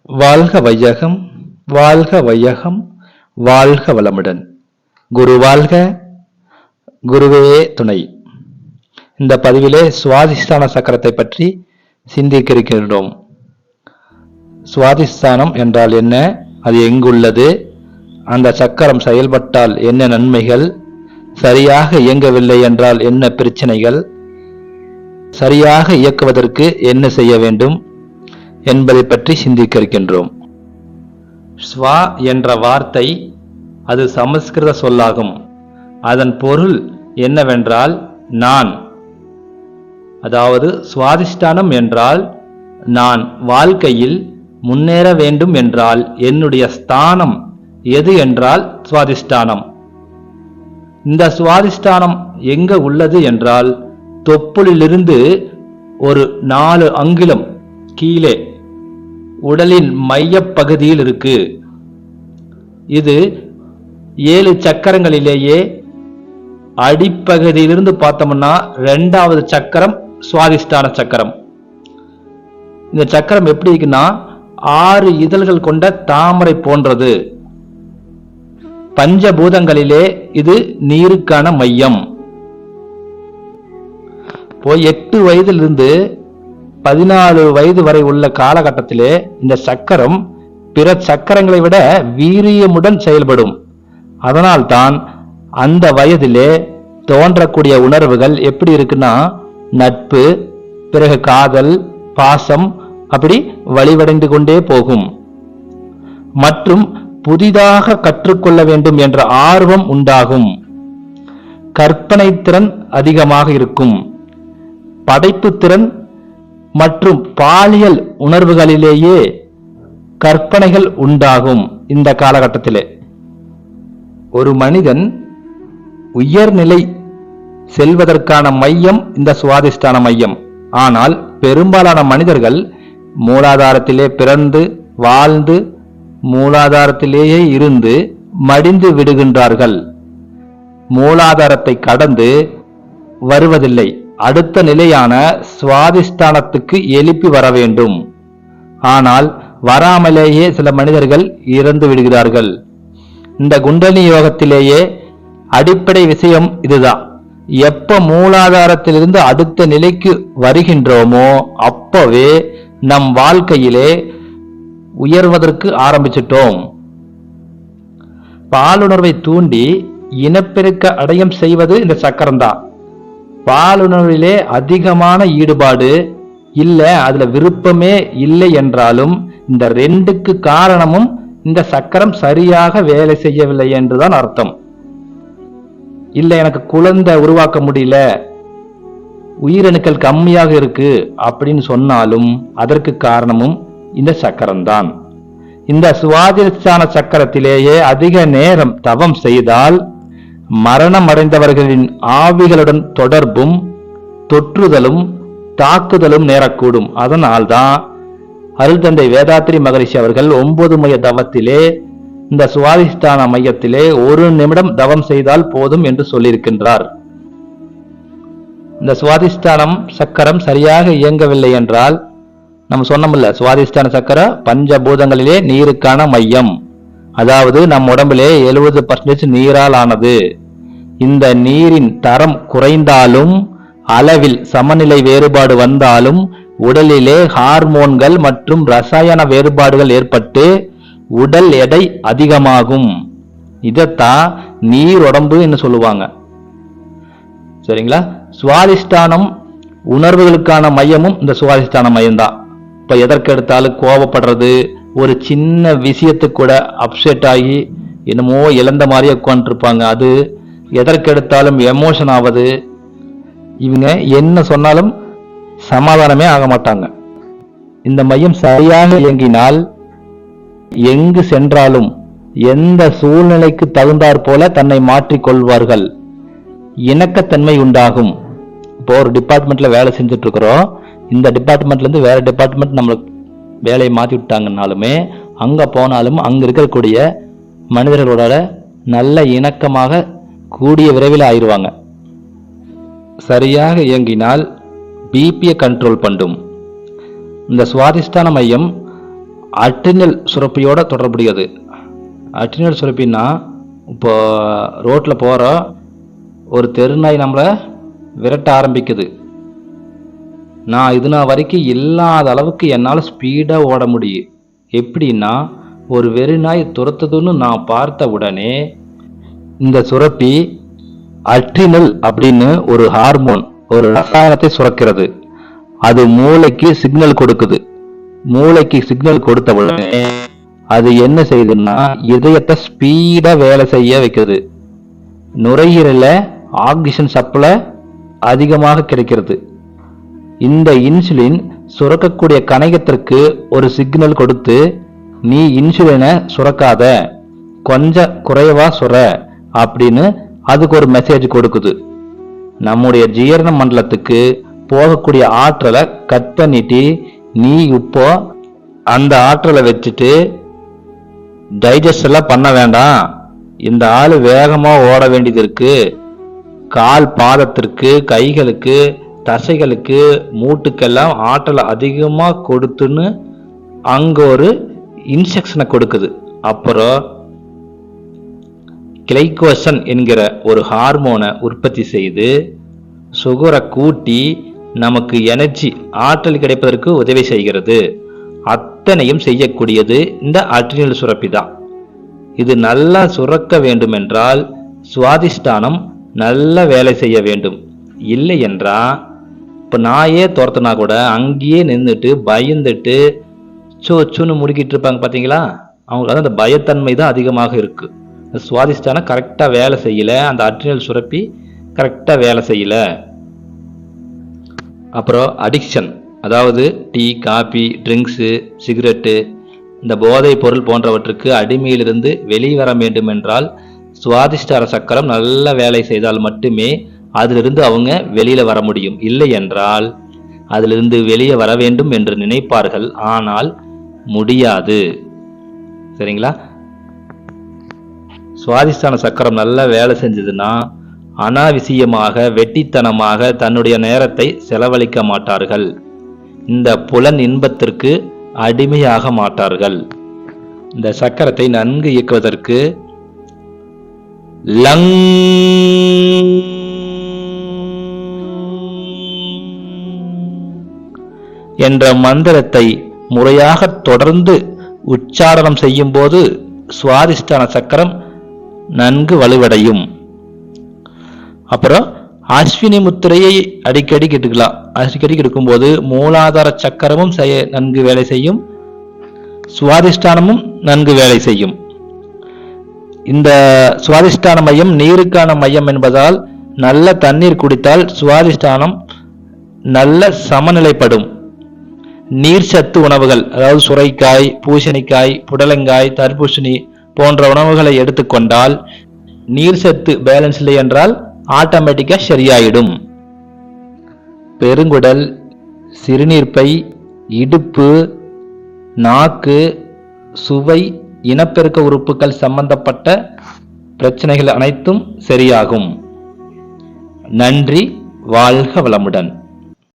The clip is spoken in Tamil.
வாழ்க வையகம், வாழ்க வையகம், வாழ்க வளமுடன். குரு வாழ்க, குருவே துணை. இந்த பதிவிலே சுவாதிஷ்டான சக்கரத்தை பற்றி சிந்திக்க இருக்கின்றோம். சுவாதிஷ்டானம் என்றால் என்ன, அது எங்குள்ளது, அந்த சக்கரம் செயல்பட்டால் என்ன நன்மைகள், சரியாக இயங்கவில்லை என்றால் என்ன பிரச்சனைகள், சரியாக இயக்குவதற்கு என்ன செய்ய வேண்டும் என்பதை பற்றி சிந்திக்க இருக்கின்றோம். ஸ்வா என்ற வார்த்தை அது சமஸ்கிருத சொல்லாகும். அதன் பொருள் என்னவென்றால் நான். அதாவது சுவாதிஷ்டானம் என்றால் நான் வாழ்க்கையில் முன்னேற வேண்டும் என்றால் என்னுடைய ஸ்தானம் எது என்றால் சுவாதிஷ்டானம். இந்த சுவாதிஷ்டானம் எங்க உள்ளது என்றால் தொப்புளிலிருந்து ஒரு 4 அங்குலம் கீழே உடலின் மையப்பகுதியில் இருக்கு. இது 7 சக்கரங்களிலேயே அடிப்பகுதியிலிருந்து பார்த்தோம்னா 2வது சக்கரம் சுவாதிஷ்டான சக்கரம். இந்த சக்கரம் எப்படி இருக்குன்னா 6 இதழ்கள் கொண்ட தாமரை போன்றது. பஞ்சபூதங்களிலே இது நீருக்கான மையம். 8 வயதிலிருந்து 14 வயது வரை உள்ள காலகட்டத்திலே இந்த சக்கரம் பிற சக்கரங்களை விட வீரியமுடன் செயல்படும். அதனால்தான் அந்த வயதிலே தோன்றக்கூடிய உணர்வுகள் எப்படி இருக்குன்னா நட்பு, பிறகு காதல், பாசம், அப்படி வழிவடைந்து கொண்டே போகும். மற்றும் புதிதாக கற்றுக்கொள்ள வேண்டும் என்ற ஆர்வம் உண்டாகும். கற்பனை திறன் அதிகமாக இருக்கும். படைப்பு திறன் மற்றும் பாலியல் உணர்வுகளிலேயே கற்பனைகள் உண்டாகும். இந்த காலகட்டத்திலே ஒரு மனிதன் உயர்நிலை செல்வதற்கான மையம் இந்த சுவாதிஷ்டான மையம். ஆனால் பெரும்பாலான மனிதர்கள் மூலாதாரத்திலே பிறந்து வாழ்ந்து மூலாதாரத்திலேயே இருந்து மடிந்து விடுகின்றார்கள். மூலாதாரத்தை கடந்து வருவதில்லை. அடுத்த நிலையான சுவாதிஷ்டானத்துக்கு எழுப்பி வர வேண்டும். ஆனால் வராமலேயே சில மனிதர்கள் இறந்து விடுகிறார்கள். இந்த குண்டலினி யோகத்திலேயே அடிப்படை விஷயம் இதுதான். எப்ப மூலாதாரத்திலிருந்து அடுத்த நிலைக்கு வருகின்றோமோ அப்பவே நம் வாழ்க்கையிலே உயர்வதற்கு ஆரம்பிச்சிட்டோம். பாலுணர்வை தூண்டி இனப்பெருக்க அடையம் செய்வது இந்த சக்கரம்தான். பாலுணர்விலே அதிகமான ஈடுபாடு இல்லை, அதுல விருப்பமே இல்லை என்றாலும் இந்த 2க்கு காரணமும் இந்த சக்கரம் சரியாக வேலை செய்யவில்லை என்றுதான் அர்த்தம். இல்லை எனக்கு குழந்தை உருவாக்க முடியல, உயிரணுக்கள் கம்மியாக இருக்கு அப்படின்னு சொன்னாலும் அதற்கு காரணமும் இந்த சக்கரம்தான். இந்த சுவாதிஷ்டான சக்கரத்திலேயே அதிக நேரம் தவம் செய்தால் மரணம் அடைந்தவர்களின் ஆவிகளுடன் தொடர்பும் தொற்றுதலும் தாக்குதலும் நேரக்கூடும். அதனால்தான் அருள் தந்தை வேதாத்ரி மகரிஷி அவர்கள் 9 மைய தவத்திலே இந்த சுவாதிஷ்டான மையத்திலே 1 நிமிடம் தவம் செய்தால் போதும் என்று சொல்லியிருக்கின்றார். இந்த சுவாதிஷ்டானம் சக்கரம் சரியாக இயங்கவில்லை என்றால் நம்ம சொன்னோம்ல, சுவாதிஷ்டான சக்கரம் பஞ்சபூதங்களிலே நீருக்கான மையம். அதாவது நம் உடம்பிலே 70% நீரால் ஆனது. இந்த நீரின் தரம் குறைந்தாலும் அளவில் சமநிலை வேறுபாடு வந்தாலும் உடலிலே ஹார்மோன்கள் மற்றும் ரசாயன வேறுபாடுகள் ஏற்பட்டு உடல் எடை அதிகமாகும். இதத்தான் நீர் உடம்பு என்று சொல்லுவாங்க. சரிங்களா? சுவாதிஷ்டானம் உணர்வுகளுக்கான மையமும் இந்த சுவாதிஷ்டான மையம்தான். இப்ப எதற்கு எடுத்தாலும் கோபப்படுறது, ஒரு சின்ன விஷயத்துக்கு கூட அப்செட் ஆகி என்னமோ இழந்த மாதிரியே உட்காந்துருப்பாங்க. அது எதற்கு எடுத்தாலும் எமோஷன் ஆவது. இவங்க என்ன சொன்னாலும் சமாதானமே ஆக மாட்டாங்க. இந்த மையம் சரியாக இயங்கினால் எங்கு சென்றாலும் எந்த சூழ்நிலைக்கு தகுந்தாற் போல தன்னை மாற்றிக் கொள்வார்கள். இணக்கத்தன்மை உண்டாகும். இப்போ ஒரு டிபார்ட்மெண்ட்ல வேலை செஞ்சுட்டு இருக்கிறோம். இந்த டிபார்ட்மெண்ட்ல இருந்து வேற டிபார்ட்மெண்ட் நம்மளுக்கு வேலையை மாற்றி விட்டாங்கன்னாலுமே அங்க போனாலும் அங்க இருக்கக்கூடிய மனிதர்களோட நல்ல இணக்கமாக கூடிய விரைவில் ஆயிடுவாங்க. சரியாக இயங்கினால் பிபியை கண்ட்ரோல் பண்ணும். இந்த சுவாதிஷ்டான மையம் அட்ரினல் சுரப்பியோட தொடர்புடையது. அட்ரினல் சுரப்பின்னா இப்போ ரோட்டில் போகிற ஒரு தெருநாய் நம்மளை விரட்ட ஆரம்பிக்குது. நான் இதுனா வரைக்கும் இல்லாத அளவுக்கு என்னால் ஸ்பீடாக ஓட முடியும். எப்படின்னா, ஒரு வெறிநாய் துரத்துதுன்னு நான் பார்த்த உடனே இந்த சுரப்பி அட்ரினல் அப்படின்னு ஒரு ஹார்மோன், ஒரு ரசாயனத்தை சுரக்கிறது. அது மூளைக்கு சிக்னல் கொடுக்குது. மூளைக்கு சிக்னல் கொடுத்த உடனே அது என்ன செய்யுதுன்னா இதயத்தை ஸ்பீடா வேலை செய்ய வைக்கிறது. நுரையீரல ஆக்சிஜன் சப்ளை அதிகமாக கிடைக்கிறது. இந்த இன்சுலின் சுரக்கக்கூடிய கணையத்திற்கு ஒரு சிக்னல் கொடுத்து, நீ இன்சுலினை சுரக்காத, கொஞ்சம் குறைவா சுர அப்படின்னு அதுக்கு ஒரு மெசேஜ் கொடுக்குது. நம்முடைய ஜீரண மண்டலத்துக்கு போகக்கூடிய ஆற்றலை கட் பண்ணிட்டு, நீ இப்போ அந்த ஆற்றலை வச்சுட்டு டைஜஸ்ட் எல்லாம் பண்ண வேண்டாம், இந்த ஆளு வேகமா ஓட வேண்டியது இருக்கு, கால் பாதத்திற்கு, கைகளுக்கு, தசைகளுக்கு, மூட்டுக்கெல்லாம் ஆற்றலை அதிகமா கொடுத்துன்னு அங்க ஒரு இன்ஸ்ட்ரக்ஷனை கொடுக்குது. அப்புறம் கிளைகோசன் என்கிற ஒரு ஹார்மோனை உற்பத்தி செய்து சுகரை கூட்டி நமக்கு எனர்ஜி, ஆற்றல் கிடைப்பதற்கு உதவி செய்கிறது. அத்தனையும் செய்யக்கூடியது இந்த அட்ரினல் சுரப்பி தான். இது நல்லா சுரக்க வேண்டும் என்றால் சுவாதிஷ்டானம் நல்ல வேலை செய்ய வேண்டும். இல்லை என்றா இப்போ நாயே துரத்துனா கூட அங்கேயே நின்றுட்டு பயந்துட்டு சோச்சுன்னு முறுக்கிட்டு இருப்பாங்க பார்த்தீங்களா, அவங்களுக்கு அந்த பயத்தன்மை தான் அதிகமாக இருக்கு. சுவாதிஷ்டானம் கரெக்டாக வேலை செய்யல, அந்த அட்ரினல் சுரப்பி கரெக்டாக வேலை செய்யல. அப்புறம் அடிக்ஷன், அதாவது டீ, காபி, ட்ரிங்க்ஸு, சிகரெட்டு, இந்த போதை பொருள் போன்றவற்றுக்கு அடிமையிலிருந்து வெளிவர வேண்டும் என்றால் சுவாதிஷ்டான சக்கரம் நல்ல வேலை செய்தால் மட்டுமே அதிலிருந்து அவங்க வெளியில வர முடியும். இல்லை என்றால் அதிலிருந்து வெளியே வர வேண்டும் என்று நினைப்பார்கள், ஆனால் முடியாது. சரிங்களா? சுவாதிஷ்டான சக்கரம் நல்ல வேலை செஞ்சதுன்னா அனாவசியமாக, வெட்டித்தனமாக தன்னுடைய நேரத்தை செலவழிக்க மாட்டார்கள். இந்த புலன் இன்பத்திற்கு அடிமையாக மாட்டார்கள். இந்த சக்கரத்தை நன்கு இயக்குவதற்கு லங் என்ற மந்திரத்தை முறையாக தொடர்ந்து உச்சாரணம் செய்யும் போது சுவாதிஷ்டான சக்கரம் நன்கு வலுவடையும். அப்புறம் அஸ்வினி முத்திரையை அடிக்கடி எடுக்கலாம். அடிக்கடி எடுக்கும்போது மூலாதார சக்கரமும் நன்கு வேலை செய்யும், சுவாதிஷ்டானமும் நன்கு வேலை செய்யும். இந்த சுவாதிஷ்டான மையம் நீருக்கான மையம் என்பதால் நல்ல தண்ணீர் குடித்தால் சுவாதிஷ்டானம் நல்ல சமநிலைப்படும். நீர்ச்சத்து உணவுகள், அதாவது சுரைக்காய், பூசணிக்காய், புடலங்காய், தர்பூசணி போன்ற உணவுகளை எடுத்துக்கொண்டால் நீர்ச்சத்து பேலன்ஸ் இல்லை என்றால் ஆட்டோமேட்டிக்கா சரியாயிடும். பெருங்குடல், சிறுநீர்ப்பை, இடுப்பு, நாக்கு, சுவை, இனப்பெருக்க உறுப்புகள் சம்பந்தப்பட்ட பிரச்சனைகள் அனைத்தும் சரியாகும். நன்றி. வாழ்க வளமுடன்.